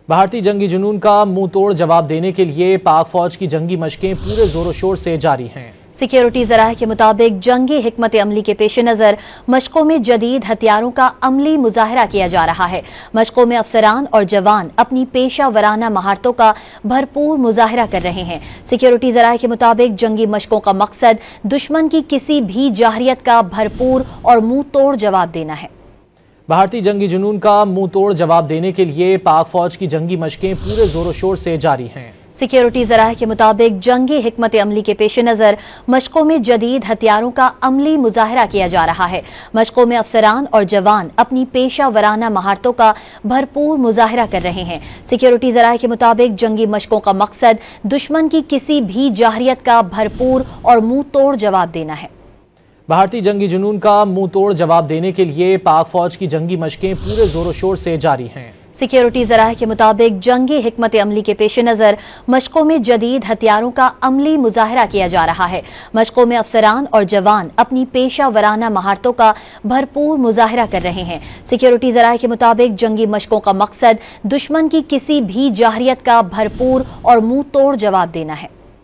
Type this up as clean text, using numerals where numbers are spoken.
भारतीय जंगी जुनून का मुंह तोड़ जवाब देने के लिए पाक फौज की जंगी मशकें पूरे जोरों शोर से जारी हैं। सिक्योरिटी ज़राए के मुताबिक जंगी हिकमत अमली के पेश नज़र मशकों में जदीद हथियारों का अमली मुजाहरा किया जा रहा है। मशकों में अफसरान और जवान अपनी पेशा वराना महारतों का भरपूर मुजाहरा कर रहे हैं। सिक्योरिटी ज़राए के मुताबिक जंगी मशकों का मकसद दुश्मन की किसी भी जाहरियत का भरपूर और मुंह तोड़ जवाब देना है। भारतीय जंगी जुनून का मुंह तोड़ जवाब देने के लिए पाक फौज की जंगी मशकें पूरे जोरों शोर से जारी हैं। सिक्योरिटी ज़राए के मुताबिक जंगी हिकमत अमली के पेश नज़र मशकों में जदीद हथियारों का अमली मुजाहरा किया जा रहा है। मशकों में अफसरान और जवान अपनी पेशा वराना महारतों का भरपूर मुजाहरा कर रहे हैं। सिक्योरिटी ज़राए के मुताबिक जंगी मशकों का मकसद दुश्मन की किसी भी जाहरियत का भरपूर और मुंह तोड़ जवाब देना है। भारतीय जंगी जुनून का मुंह तोड़ जवाब देने के लिए पाक फौज की जंगी मशकें पूरे जोरों शोर से जारी हैं। सिक्योरिटी ज़राए के मुताबिक जंगी हिकमत अमली के पेश नज़र मशकों में जदीद हथियारों का अमली मुजाहरा किया जा रहा है। मशकों में अफसरान और जवान अपनी पेशा वराना महारतों का भरपूर मुजाहरा कर रहे हैं। सिक्योरिटी ज़राए के मुताबिक जंगी मशकों का मकसद दुश्मन की किसी भी जाहरियत का भरपूर और मुंह तोड़ जवाब देना है।